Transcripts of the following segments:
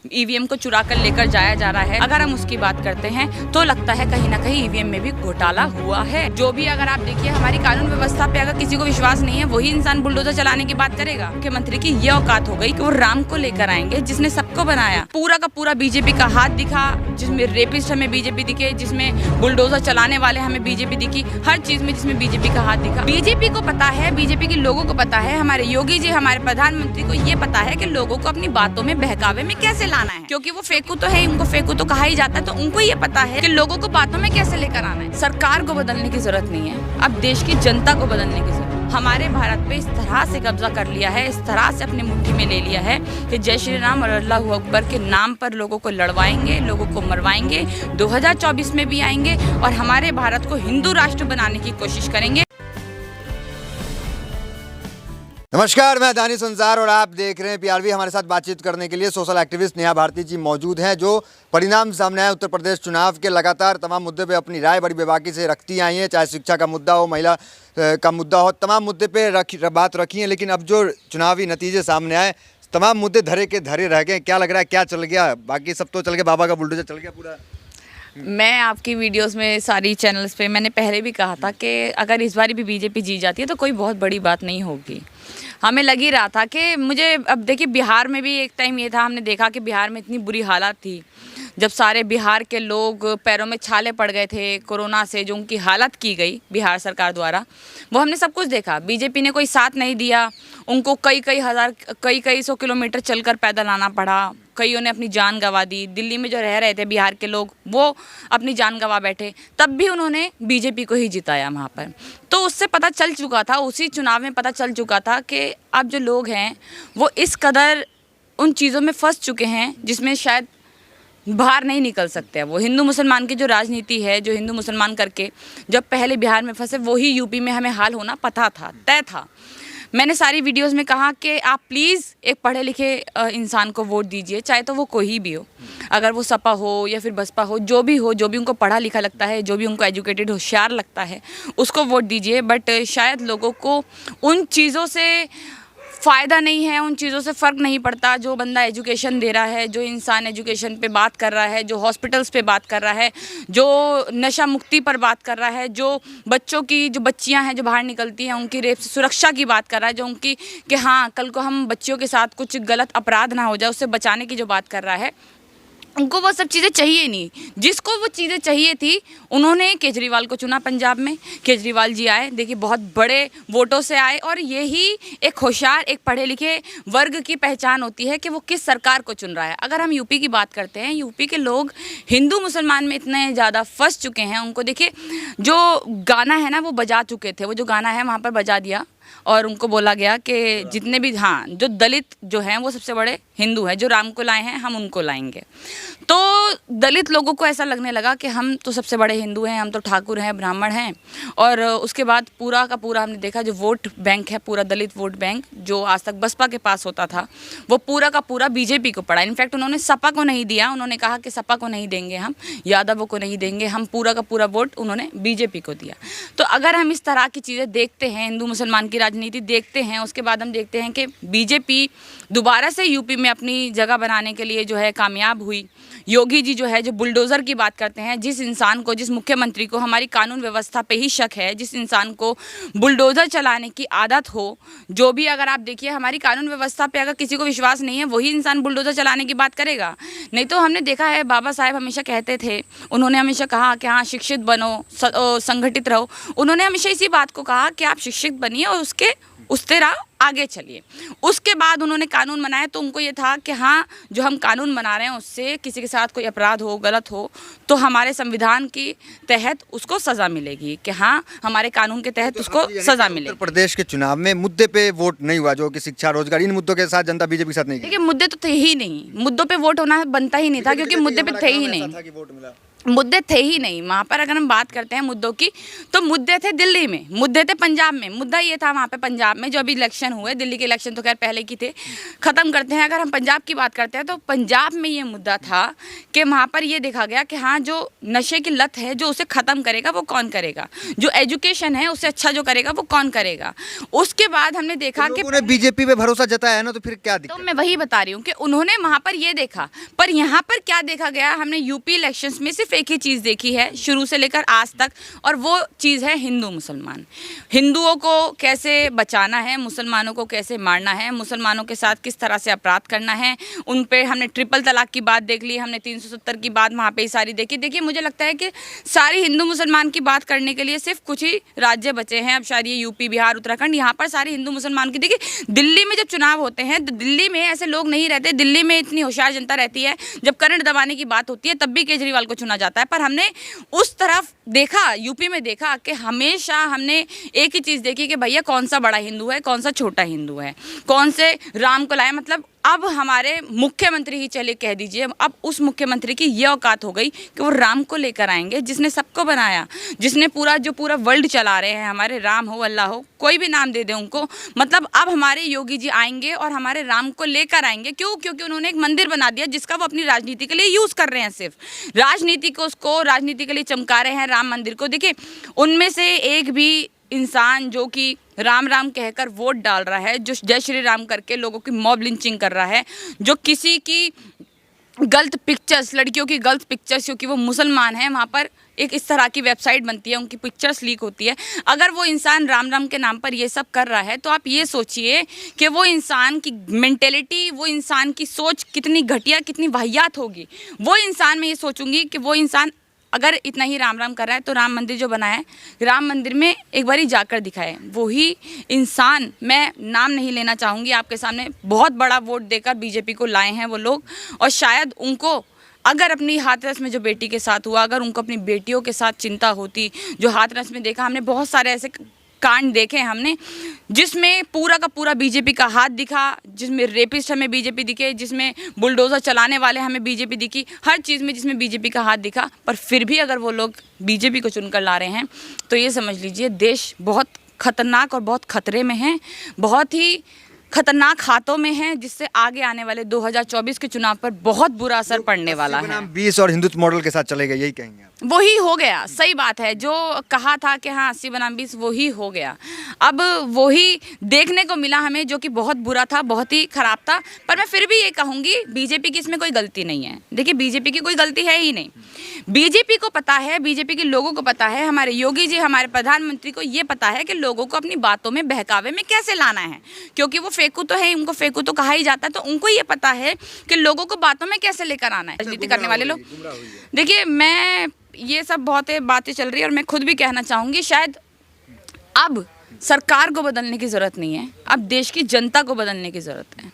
EVM को चुरा कर लेकर जाया जा रहा है। अगर हम उसकी बात करते हैं तो लगता है कहीं ना कहीं ईवीएम में भी घोटाला हुआ है। जो भी अगर आप देखिए हमारी कानून व्यवस्था पे अगर किसी को विश्वास नहीं है वही इंसान बुलडोजर चलाने की बात करेगा। मुख्यमंत्री की ये औकात हो गई कि वो राम को लेकर आएंगे जिसने सबको बनाया। पूरा का पूरा बीजेपी का हाथ दिखा, जिसमें रेपिस्ट हमें बीजेपी दिखे, जिसमें बुलडोजर चलाने वाले हमें बीजेपी दिखी, हर चीज में जिसमें बीजेपी का हाथ दिखा। बीजेपी को पता है, बीजेपी के लोगों को पता है, हमारे योगी जी हमारे प्रधानमंत्री को ये पता है कि लोगों को अपनी बातों में बहकावे में कैसे लाना है, क्योंकि वो फेंकू तो है, उनको फेंकू तो कहा ही जाता है, तो उनको ये पता है कि लोगों को बातों में कैसे लेकर आना है। सरकार को बदलने की जरूरत नहीं है, अब देश की जनता को बदलने की जरूरत। हमारे भारत पे इस तरह से कब्जा कर लिया है, इस तरह से अपनी मुट्ठी में ले लिया है कि जय श्री राम और अल्लाहू अकबर के नाम पर लोगों को लड़वाएंगे, लोगों को मरवाएंगे, 2024 में भी आएंगे और हमारे भारत को हिंदू राष्ट्र बनाने की कोशिश करेंगे। नमस्कार, मैं दानिश अंसार और आप देख रहे हैं पीआरवी। हमारे साथ बातचीत करने के लिए सोशल एक्टिविस्ट नेहा भारती जी मौजूद हैं, जो परिणाम सामने आए उत्तर प्रदेश चुनाव के लगातार तमाम मुद्दे पे अपनी राय बड़ी बेबाकी से रखती आई हैं। चाहे शिक्षा का मुद्दा हो, महिला का मुद्दा हो, तमाम मुद्दे पे बात रखी है। लेकिन अब जो चुनावी नतीजे सामने आए, तमाम मुद्दे धरे के धरे रह गए। क्या लग रहा है, क्या चल गया? बाकी सब तो चल गया, बाबा का बुलडोजर चल गया पूरा। मैं आपकी वीडियोस में सारी चैनल्स पे मैंने पहले भी कहा था कि अगर इस बार भी बीजेपी जीत जाती है तो कोई बहुत बड़ी बात नहीं होगी। हमें लग ही रहा था कि मुझे अब देखिए बिहार में भी एक टाइम ये था, हमने देखा कि बिहार में इतनी बुरी हालत थी जब सारे बिहार के लोग पैरों में छाले पड़ गए थे कोरोना से, जो उनकी हालत की गई बिहार सरकार द्वारा, वो हमने सब कुछ देखा। बीजेपी ने कोई साथ नहीं दिया, उनको कई सौ किलोमीटर चलकर पैदल आना पड़ा, कईयों ने अपनी जान गंवा दी। दिल्ली में जो रह रहे थे बिहार के लोग, वो अपनी जान गंवा बैठे, तब भी उन्होंने बीजेपी को ही जिताया वहाँ पर। तो उससे पता चल चुका था, उसी चुनाव में पता चल चुका था कि अब जो लोग हैं वो इस कदर उन चीज़ों में फंस चुके हैं जिसमें शायद बाहर नहीं निकल सकते। वो हिंदू मुसलमान की जो राजनीति है, जो हिंदू मुसलमान करके जब पहले बिहार में फंसे, वही यूपी में हमें हाल होना पता था, तय था। मैंने सारी वीडियोस में कहा कि आप प्लीज़ एक पढ़े लिखे इंसान को वोट दीजिए, चाहे तो वो कोई भी हो, अगर वो सपा हो या फिर बसपा हो, जो भी उनको पढ़ा लिखा लगता है, जो भी उनको एजुकेटेड होशियार लगता है, उसको वोट दीजिए। बट शायद लोगों को उन चीज़ों से फ़ायदा नहीं है, उन चीज़ों से फ़र्क नहीं पड़ता। जो बंदा एजुकेशन दे रहा है, जो इंसान एजुकेशन पे बात कर रहा है, जो हॉस्पिटल्स पे बात कर रहा है, जो नशा मुक्ति पर बात कर रहा है, जो बच्चों की, जो बच्चियां हैं जो बाहर निकलती हैं उनकी रेप से सुरक्षा की बात कर रहा है, जो उनकी कि हाँ कल को हम बच्चियों के साथ कुछ गलत अपराध ना हो जाए उससे बचाने की जो बात कर रहा है, उनको वो सब चीज़ें चाहिए नहीं। जिसको वो चीज़ें चाहिए थी उन्होंने केजरीवाल को चुना। पंजाब में केजरीवाल जी आए, देखिए बहुत बड़े वोटों से आए, और यही एक होशियार, एक पढ़े लिखे वर्ग की पहचान होती है कि वो किस सरकार को चुन रहा है। अगर हम यूपी की बात करते हैं, यूपी के लोग हिंदू मुसलमान में इतने ज़्यादा फंस चुके हैं। उनको देखिए जो गाना है ना वो बजा चुके थे, वो जो गाना है वहाँ पर बजा दिया और उनको बोला गया कि जितने भी, हाँ, जो दलित जो हैं वो सबसे बड़े हिंदू हैं, जो राम को लाए हैं हम उनको लाएंगे। तो दलित लोगों को ऐसा लगने लगा कि हम तो सबसे बड़े हिंदू हैं, हम तो ठाकुर हैं, ब्राह्मण हैं। और उसके बाद पूरा का पूरा हमने देखा जो वोट बैंक है, पूरा दलित वोट बैंक जो आज तक बसपा के पास होता था, वो पूरा का पूरा बीजेपी को पड़ा। इनफैक्ट उन्होंने सपा को नहीं दिया, उन्होंने कहा कि सपा को नहीं देंगे, हम यादवों को नहीं देंगे, हम पूरा का पूरा वोट उन्होंने बीजेपी को दिया। तो अगर हम इस तरह की चीज़ें देखते हैं, हिंदू मुसलमान की राजनीति देखते हैं, उसके बाद हम देखते हैं कि बीजेपी दोबारा से यूपी में अपनी जगह बनाने के लिए जो है कामयाब हुई। योगी जी जो है, जो बुलडोज़र की बात करते हैं, जिस इंसान को, जिस मुख्यमंत्री को हमारी कानून व्यवस्था पे ही शक है, जिस इंसान को बुलडोज़र चलाने की आदत हो, जो भी अगर आप देखिए हमारी कानून व्यवस्था पे अगर किसी को विश्वास नहीं है वही इंसान बुलडोज़र चलाने की बात करेगा। नहीं तो हमने देखा है बाबा साहेब हमेशा कहते थे, उन्होंने हमेशा कहा कि हाँ शिक्षित बनो, संगठित रहो। उन्होंने हमेशा इसी बात को कहा कि आप शिक्षित बनिए और उस तरह आगे चलिए। उसके बाद उन्होंने कानून बनाया, तो उनको ये था कि हाँ जो हम कानून बना रहे हैं उससे किसी के साथ कोई अपराध हो, गलत हो, तो हमारे संविधान के तहत उसको सज़ा मिलेगी, कि हाँ हमारे कानून के तहत उसको सज़ा मिलेगी। उत्तर प्रदेश के चुनाव में मुद्दे पे वोट नहीं हुआ, जो कि शिक्षा, रोजगार, इन मुद्दों के साथ जनता बीजेपी के साथ नहीं। देखिए मुद्दे तो थे ही नहीं, मुद्दों पे वोट होना बनता ही नहीं था, क्योंकि मुद्दे पे थे ही नहीं। मुद्दे थे ही नहीं वहाँ पर। अगर हम बात करते हैं मुद्दों की, तो मुद्दे थे दिल्ली में, मुद्दे थे पंजाब में। मुद्दा ये था वहाँ पे पंजाब में जो अभी इलेक्शन हुए, दिल्ली के इलेक्शन तो खैर पहले की थे, ख़त्म करते हैं। अगर हम पंजाब की बात करते हैं तो पंजाब में ये मुद्दा था कि वहाँ पर ये देखा गया कि हाँ, जो नशे की लत है, जो उसे ख़त्म करेगा वो कौन करेगा, जो एजुकेशन है उससे अच्छा जो करेगा वो कौन करेगा। उसके बाद हमने देखा कि लोगों ने बीजेपी पे भरोसा जताया है ना, तो फिर क्या तो दिक्कत? मैं वही बता रही हूँ कि उन्होंने वहाँ पर ये देखा। पर यहाँ पर क्या देखा गया, हमने यूपी इलेक्शंस में सिर्फ एक ही चीज़ देखी है शुरू से लेकर आज तक, और वो चीज़ है हिंदू मुसलमान। हिंदुओं को कैसे बचाना है, मुसलमानों को कैसे मारना है, मुसलमानों के साथ किस तरह से अपराध करना है, उन पे हमने ट्रिपल तलाक की बात देख ली, हमने 370 की बात वहाँ पे ही सारी देखी। देखिए, मुझे लगता है कि सारी हिंदू मुसलमान की बात करने के लिए सिर्फ कुछ ही राज्य बचे हैं अब शायद, ये यूपी, बिहार, उत्तराखंड, यहाँ पर सारी हिंदू मुसलमान की। देखिए, दिल्ली में जब चुनाव होते हैं तो दिल्ली में ऐसे लोग नहीं रहते, दिल्ली में इतनी होशियार जनता रहती है, जब करंट दबाने की बात होती है तब भी केजरीवाल को चुना जाता है। पर हमने उस तरफ देखा, यूपी में देखा कि हमेशा हमने एक ही चीज़ देखी कि भैया कौन सा बड़ा हिंदू है, कौन सा छोटा हिंदू है, कौन से राम को लाए। मतलब अब हमारे मुख्यमंत्री ही, चले कह दीजिए, अब उस मुख्यमंत्री की ये औकात हो गई कि वो राम को लेकर आएंगे, जिसने सबको बनाया, जिसने पूरा वर्ल्ड चला रहे हैं, हमारे राम हो, अल्लाह हो, कोई भी नाम दे दे उनको। मतलब अब हमारे योगी जी आएंगे और हमारे राम को लेकर आएंगे। क्यों? क्योंकि उन्होंने एक मंदिर बना दिया जिसका वो अपनी राजनीति के लिए यूज़ कर रहे हैं, सिर्फ राजनीति को, उसको राजनीति के लिए चमका रहे हैं राम मंदिर को। देखिए, उनमें से एक भी इंसान जो कि राम राम कहकर वोट डाल रहा है, जो जय श्री राम करके लोगों की मॉब लिंचिंग कर रहा है, जो किसी की गलत पिक्चर्स, लड़कियों की गलत पिक्चर्स, क्योंकि वो मुसलमान हैं, वहाँ पर एक इस तरह की वेबसाइट बनती है, उनकी पिक्चर्स लीक होती है। अगर वो इंसान राम राम के नाम पर ये सब कर रहा है तो आप ये सोचिए कि वो इंसान की मेंटेलिटी, वो इंसान की सोच कितनी घटिया, कितनी वाहियात होगी। वो इंसान, मैं ये सोचूंगी कि वो इंसान अगर इतना ही राम राम कर रहा है तो राम मंदिर जो बनाया है, राम मंदिर में एक बार ही जाकर दिखाए। वही इंसान, मैं नाम नहीं लेना चाहूँगी आपके सामने, बहुत बड़ा वोट देकर बीजेपी को लाए हैं वो लोग, और शायद उनको अगर अपनी हाथरस में जो बेटी के साथ हुआ, अगर उनको अपनी बेटियों के साथ चिंता होती, जो हाथरस में देखा हमने, बहुत सारे ऐसे कांड देखे हमने जिसमें पूरा का पूरा बीजेपी का हाथ दिखा, जिसमें रेपिस्ट हमें बीजेपी दिखे, जिसमें बुलडोज़र चलाने वाले हमें बीजेपी दिखी, हर चीज़ में जिसमें बीजेपी का हाथ दिखा। पर फिर भी अगर वो लोग बीजेपी को चुनकर ला रहे हैं तो ये समझ लीजिए देश बहुत खतरनाक और बहुत खतरे में है, बहुत ही खतरनाक हाथों में है, जिससे आगे आने वाले 2024 के चुनाव पर बहुत बुरा असर पड़ने वाला है। 20 और हिंदुत्व मॉडल के साथ चलेगा, यही कहेंगे आप? वही हो गया, सही बात है, जो कहा था कि हाँ 80 बनाम 20 वही हो गया। अब वही देखने को मिला हमें, जो कि बहुत बुरा था, बहुत ही खराब था। पर मैं फिर भी ये कहूँगी, बीजेपी की इसमें कोई गलती नहीं है। देखिए, बीजेपी की कोई गलती है ही नहीं। बीजेपी को पता है, बीजेपी के लोगों को पता है, हमारे योगी जी, हमारे प्रधानमंत्री को ये पता है कि लोगों को अपनी बातों में, बहकावे में कैसे लाना है, क्योंकि वो फेंकू तो है, उनको फेंकू तो कहा ही जाता है, तो उनको ये पता है कि लोगों को बातों में कैसे लेकर आना है। राजनीति करने वाले लोग, देखिए, मैं ये सब बहुत बातें चल रही है और मैं खुद भी कहना चाहूँगी, शायद अब सरकार को बदलने की ज़रूरत नहीं है, अब देश की जनता को बदलने की ज़रूरत है।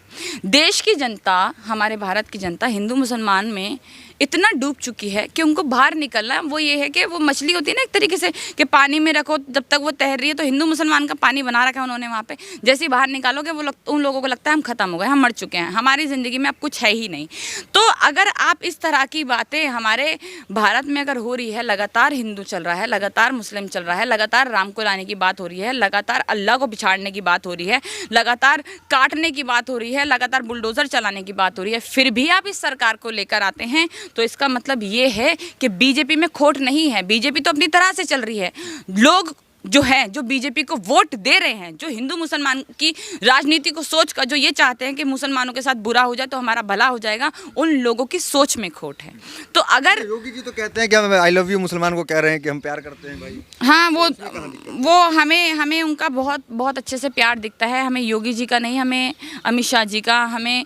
देश की जनता, हमारे भारत की जनता हिंदू मुसलमान में इतना डूब चुकी है कि उनको बाहर निकलना, वो ये है कि वो मछली होती है ना एक तरीके से, कि पानी में रखो जब तक वो तैर रही है, तो हिंदू मुसलमान का पानी बना रखा है उन्होंने वहाँ पे। जैसे ही बाहर निकालोगे वो उन लोगों को लगता है हम ख़त्म हो गए, हम मर चुके हैं, हमारी ज़िंदगी में अब कुछ है ही नहीं। तो अगर आप इस तरह की बातें हमारे भारत में अगर हो रही है, लगातार हिंदू चल रहा है, लगातार मुस्लिम चल रहा है, लगातार राम को लाने की बात हो रही है, लगातार अल्लाह को बिछाड़ने की बात हो रही है, लगातार काटने की बात हो रही है, लगातार बुलडोज़र चलाने की बात हो रही है, फिर भी आप इस सरकार को लेकर आते हैं, तो इसका मतलब ये है कि बीजेपी में खोट नहीं है। बीजेपी तो अपनी तरह से चल रही है। लोग जो हैं, जो बीजेपी को वोट दे रहे हैं, जो हिंदू मुसलमान की राजनीति को सोच कर जो ये चाहते हैं कि मुसलमानों के साथ बुरा हो जाए तो हमारा भला हो जाएगा, उन लोगों की सोच में खोट है। तो अगर योगी जी तो कहते हैं कि हम आई लव यू मुसलमान को कह रहे हैं कि हम प्यार करते हैं भाई, हाँ, वो हमें उनका बहुत बहुत अच्छे से प्यार दिखता है। हमें योगी जी का नहीं, हमें अमित शाह जी का, हमें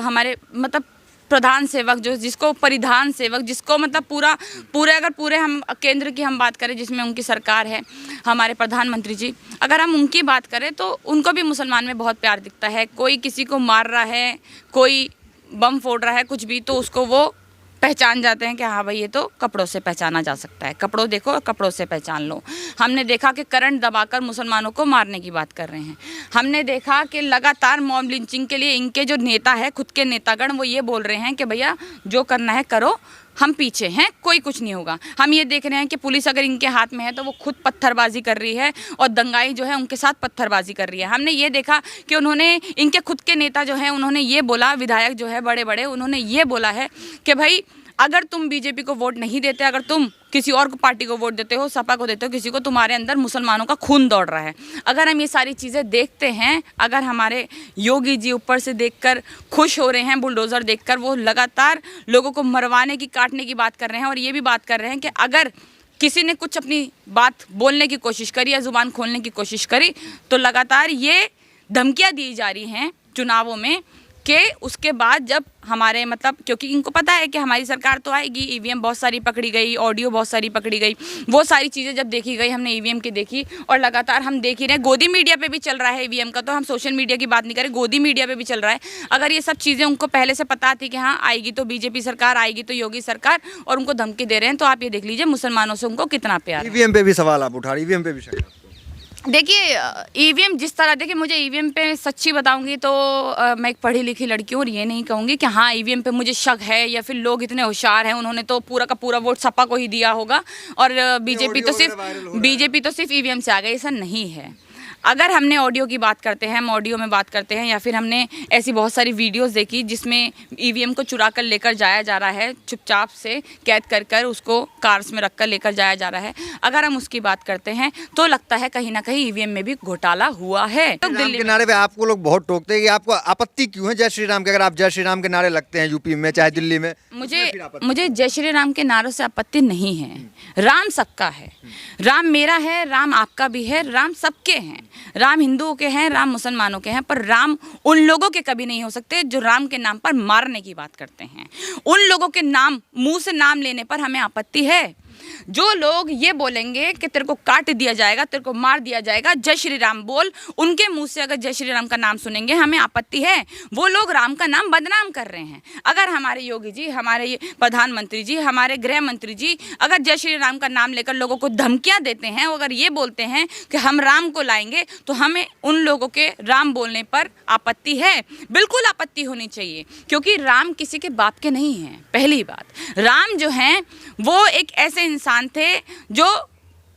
हमारे मतलब प्रधान सेवक, जो जिसको परिधान सेवक, जिसको मतलब पूरे हम केंद्र की हम बात करें, जिसमें उनकी सरकार है, हमारे प्रधानमंत्री जी, अगर हम उनकी बात करें तो उनको भी मुसलमान में बहुत प्यार दिखता है। कोई किसी को मार रहा है, कोई बम फोड़ रहा है, कुछ भी, तो उसको वो पहचान जाते हैं कि हाँ भाई ये तो कपड़ों से पहचाना जा सकता है, कपड़ों देखो और कपड़ों से पहचान लो। हमने देखा कि करंट दबाकर मुसलमानों को मारने की बात कर रहे हैं। हमने देखा कि लगातार मॉब लिंचिंग के लिए इनके जो नेता है, खुद के नेतागण, वो ये बोल रहे हैं कि भैया जो करना है करो, हम पीछे हैं, कोई कुछ नहीं होगा। हम ये देख रहे हैं कि पुलिस अगर इनके हाथ में है तो वो खुद पत्थरबाजी कर रही है और दंगाई जो है उनके साथ पत्थरबाजी कर रही है। हमने ये देखा कि उन्होंने, इनके खुद के नेता जो हैं उन्होंने ये बोला, विधायक जो है बड़े बड़े, उन्होंने ये बोला है कि भाई अगर तुम बीजेपी को वोट नहीं देते, अगर तुम किसी और पार्टी को वोट देते हो, सपा को देते हो, किसी को, तुम्हारे अंदर मुसलमानों का खून दौड़ रहा है। अगर हम ये सारी चीज़ें देखते हैं, अगर हमारे योगी जी ऊपर से देखकर खुश हो रहे हैं, बुलडोज़र देखकर, वो लगातार लोगों को मरवाने की, काटने की बात कर रहे हैं और ये भी बात कर रहे हैं कि अगर किसी ने कुछ अपनी बात बोलने की कोशिश करी या ज़ुबान खोलने की कोशिश करी तो लगातार ये धमकियाँ दी जा रही हैं चुनावों में कि उसके बाद जब हमारे, मतलब क्योंकि इनको पता है कि हमारी सरकार तो आएगी, ईवीएम बहुत सारी पकड़ी गई, ऑडियो बहुत सारी पकड़ी गई, वो सारी चीज़ें जब देखी गई, हमने ईवीएम की देखी और लगातार हम देख ही रहे हैं, गोदी मीडिया पे भी चल रहा है ईवीएम का, तो हम सोशल मीडिया की बात नहीं करें, गोदी मीडिया पे भी चल रहा है। अगर ये सब चीज़ें उनको पहले से पता थी कि हाँ आएगी तो बीजेपी सरकार, आएगी तो योगी सरकार, और उनको धमकी दे रहे हैं, तो आप ये देख लीजिए मुसलमानों से उनको कितना प्यार है। ईवीएम पे भी सवाल आप उठा रहे, ईवीएम पे भी शक है आपको? देखिए ईवीएम जिस तरह, देखिए मुझे ईवीएम पे सच्ची बताऊंगी तो मैं एक पढ़ी लिखी लड़की हूँ और ये नहीं कहूँगी कि हाँ ईवीएम पे मुझे शक है या फिर लोग इतने होशियार हैं, उन्होंने तो पूरा का पूरा वोट सपा को ही दिया होगा और बीजेपी तो सिर्फ ईवीएम से आ गई, ऐसा नहीं है। अगर हमने ऑडियो की बात करते हैं, हम ऑडियो में बात करते हैं, या फिर हमने ऐसी बहुत सारी वीडियोस देखी जिसमें ईवीएम को चुरा कर लेकर जाया जा रहा है, चुपचाप से कैद कर कर उसको कार्स में रख कर लेकर जाया जा रहा है, अगर हम उसकी बात करते हैं तो लगता है कहीं ना कहीं ईवीएम में भी घोटाला हुआ है। तो दिल्ली के नारे पे आपको लोग बहुत टोकते हैं कि आपको आपत्ति क्यों है जय श्री राम के? अगर आप जय श्री राम के नारे लगते हैं यूपी में चाहे दिल्ली में, मुझे जय श्री राम के नारों से आपत्ति नहीं है। राम सबका है, राम मेरा है, राम आपका भी है, राम सबके हैं, राम हिंदुओं के हैं, राम मुसलमानों के हैं, पर राम उन लोगों के कभी नहीं हो सकते जो राम के नाम पर मारने की बात करते हैं। उन लोगों के नाम, मुंह से नाम लेने पर हमें आपत्ति है। जो लोग ये बोलेंगे कि तेरे को काट दिया जाएगा, तेरे को मार दिया जाएगा, जय श्री राम बोल, उनके मुंह से अगर जय श्री राम का नाम सुनेंगे हमें आपत्ति है। वो लोग राम का नाम बदनाम कर रहे हैं। अगर हमारे योगी जी, हमारे प्रधानमंत्री जी, हमारे गृह मंत्री जी अगर जय श्री राम का नाम लेकर लोगों को धमकियां देते हैं, अगर ये बोलते हैं कि हम राम को लाएंगे, तो हमें उन लोगों के राम बोलने पर आपत्ति है। बिल्कुल आपत्ति होनी चाहिए, क्योंकि राम किसी के बाप के नहीं हैं। पहली बात, राम जो हैं वो एक ऐसे इंसान थे जो,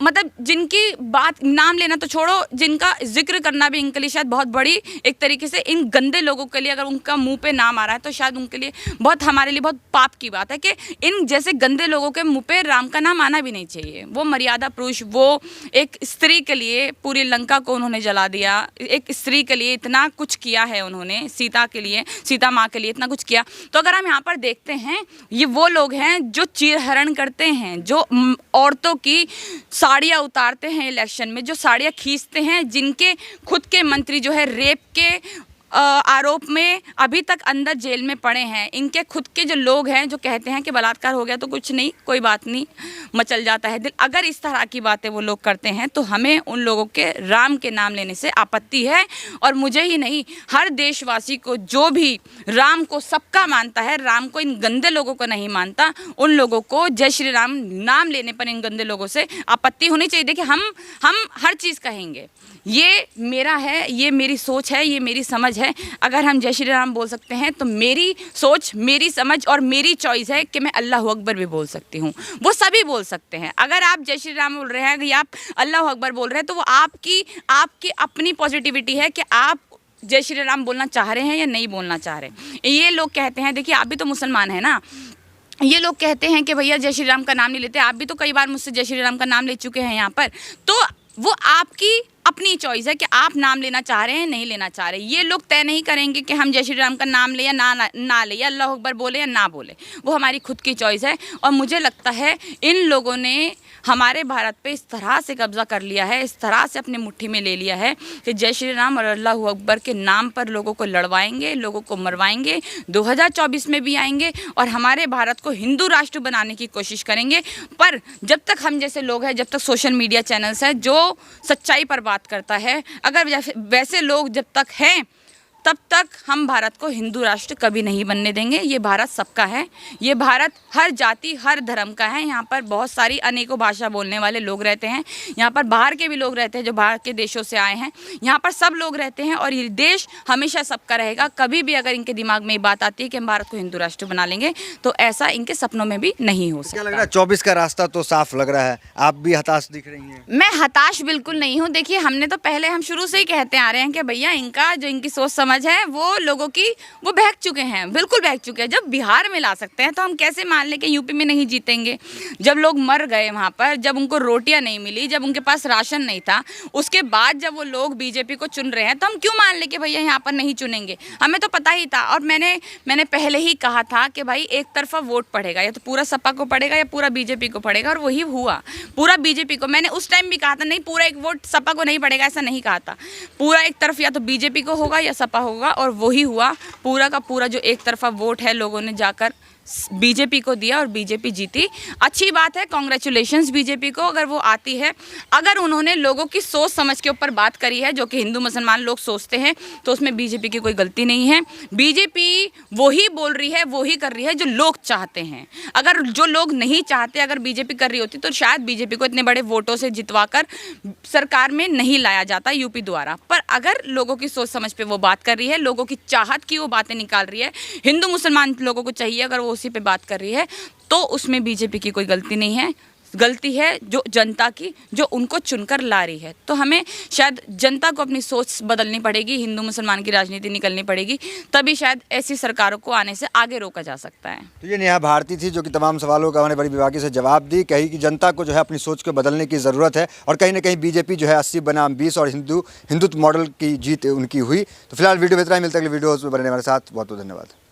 मतलब जिनकी बात, नाम लेना तो छोड़ो, जिनका जिक्र करना भी इनके लिए शायद बहुत बड़ी, एक तरीके से इन गंदे लोगों के लिए अगर उनका मुंह पे नाम आ रहा है तो शायद उनके लिए बहुत, हमारे लिए बहुत पाप की बात है कि इन जैसे गंदे लोगों के मुंह पे राम का नाम आना भी नहीं चाहिए। वो मर्यादा पुरुष, वो एक स्त्री के लिए पूरी लंका को उन्होंने जला दिया, एक स्त्री के लिए इतना कुछ किया है उन्होंने, सीता के लिए, सीता माँ के लिए इतना कुछ किया। तो अगर हम यहाँ पर देखते हैं, ये वो लोग हैं जो चीरहरण करते हैं, जो औरतों की साड़ियाँ उतारते हैं इलेक्शन में, जो साड़ियाँ खींचते हैं, जिनके खुद के मंत्री जो है रेप के आरोप में अभी तक अंदर जेल में पड़े हैं। इनके खुद के जो लोग हैं जो कहते हैं कि बलात्कार हो गया तो कुछ नहीं, कोई बात नहीं, मचल जाता है दिल। अगर इस तरह की बातें वो लोग करते हैं तो हमें उन लोगों के राम के नाम लेने से आपत्ति है। और मुझे ही नहीं, हर देशवासी को, जो भी राम को सबका मानता है, राम को इन गंदे लोगों को नहीं मानता, उन लोगों को जय श्री राम नाम लेने पर इन गंदे लोगों से आपत्ति होनी चाहिए। देखिए हम हर चीज़ कहेंगे, ये मेरा है, ये मेरी सोच है, ये मेरी समझ है। अगर हम जय श्री राम बोल सकते हैं तो मेरी सोच, मेरी समझ और मेरी चॉइस है कि मैं अल्लाह अकबर भी बोल सकती हूँ। वो सभी बोल सकते हैं। अगर आप जय श्री राम बोल रहे हैं या आप अल्लाह अकबर बोल रहे हैं तो वो आपकी अपनी पॉजिटिविटी है कि आप जय श्री राम बोलना चाह रहे हैं या नहीं बोलना चाह रहे। ये लोग कहते हैं, देखिए आप भी तो मुसलमान हैं ना, ये लोग कहते हैं कि भैया जय श्री राम का नाम नहीं लेते। आप भी तो कई बार मुझसे जय श्री राम का नाम ले चुके हैं यहाँ पर। तो वो आपकी अपनी चॉइस है कि आप नाम लेना चाह रहे हैं, नहीं लेना चाह रहे। ये लोग तय नहीं करेंगे कि हम जय श्री राम का नाम ले या ना ले, या अल्लाह अकबर बोले या ना बोले। वो हमारी खुद की चॉइस है। और मुझे लगता है इन लोगों ने हमारे भारत पे इस तरह से कब्जा कर लिया है, इस तरह से अपनी मुट्ठी में ले लिया है कि जय श्री राम और अल्लाह अकबर के नाम पर लोगों को लड़वाएंगे, लोगों को मरवाएंगे। 2024 में भी आएंगे और हमारे भारत को हिंदू राष्ट्र बनाने की कोशिश करेंगे। पर जब तक हम जैसे लोग हैं, जब तक सोशल मीडिया चैनल्स हैं जो सच्चाई पर बात करता है, अगर वैसे लोग जब तक हैं तब तक हम भारत को हिंदू राष्ट्र कभी नहीं बनने देंगे। ये भारत सबका है, ये भारत हर जाति हर धर्म का है। यहाँ पर बहुत सारी अनेकों भाषा बोलने वाले लोग रहते हैं, यहाँ पर बाहर के भी लोग रहते हैं जो बाहर के देशों से आए हैं, यहाँ पर सब लोग रहते हैं और ये देश हमेशा सबका रहेगा। कभी भी अगर इनके दिमाग में ये बात आती है कि हम भारत को हिंदू राष्ट्र बना लेंगे तो ऐसा इनके सपनों में भी नहीं हो क्या लग सकता। रहा है 24 का रास्ता तो साफ लग रहा है, आप भी हताश दिख रही हैं। मैं हताश बिल्कुल नहीं हूँ। देखिए हमने तो पहले हम शुरू से ही कहते आ रहे हैं कि भैया इनका जो इनकी सोच समझ है वो लोगों की वो बहक चुके हैं, बिल्कुल बहक चुके हैं। जब बिहार में ला सकते हैं तो हम कैसे मान लें कि यूपी में नहीं जीतेंगे। जब लोग मर गए वहाँ पर, जब उनको रोटियाँ नहीं मिली, जब उनके पास राशन नहीं था, उसके बाद जब वो लोग बीजेपी को चुन रहे हैं तो हम क्यों मान लें कि भैया यहाँ पर नहीं चुनेंगे। हमें तो पता ही था और मैंने पहले ही कहा था कि भाई एक तरफा वोट पड़ेगा, या तो पूरा सपा को पड़ेगा या पूरा बीजेपी को पड़ेगा, और वही हुआ, पूरा बीजेपी को। मैंने उस टाइम भी कहा था नहीं पूरा एक वोट सपा को नहीं पड़ेगा, ऐसा नहीं कहा था। पूरा एक तरफ या तो बीजेपी को होगा या सपा होगा, और वही हुआ। पूरा का पूरा जो एक तरफा वोट है लोगों ने जाकर बीजेपी को दिया और बीजेपी जीती। अच्छी बात है, कॉन्ग्रेचुलेशंस बीजेपी को अगर वो आती है। अगर उन्होंने लोगों की सोच समझ के ऊपर बात करी है जो कि हिंदू मुसलमान लोग सोचते हैं, तो उसमें बीजेपी की कोई गलती नहीं है। बीजेपी वही बोल रही है, वही कर रही है जो लोग चाहते हैं। अगर जो लोग नहीं चाहते, अगर बीजेपी कर रही होती तो शायद बीजेपी को इतने बड़े वोटों से जितवाकर सरकार में नहीं लाया जाता यूपी द्वारा। पर अगर लोगों की सोच समझ पे वो बात कर रही है, लोगों की चाहत की वो बातें निकाल रही है, हिंदू मुसलमान लोगों को चाहिए, अगर वो उसी पे बात कर रही है तो उसमें बीजेपी की कोई गलती नहीं है। गलती है जो जनता की, जो उनको चुनकर ला रही है। तो हमें शायद जनता को अपनी सोच बदलनी पड़ेगी, हिंदू मुसलमान की राजनीति निकलनी पड़ेगी, तभी शायद ऐसी सरकारों को आने से आगे रोका जा सकता है। तो ये नेहा भारती थी जो कि तमाम सवालों का उन्होंने बड़ी बेबाकी से जवाब दी। कही कि जनता को जो है अपनी सोच को बदलने की ज़रूरत है और कहीं ना कहीं बीजेपी जो है 80 बनाम 20 और हिंदुत्व मॉडल की जीत उनकी हुई। तो फिलहाल वीडियो में इतना ही, मिलता है अगली वीडियोज़ में। बने हमारे साथ, बहुत बहुत धन्यवाद।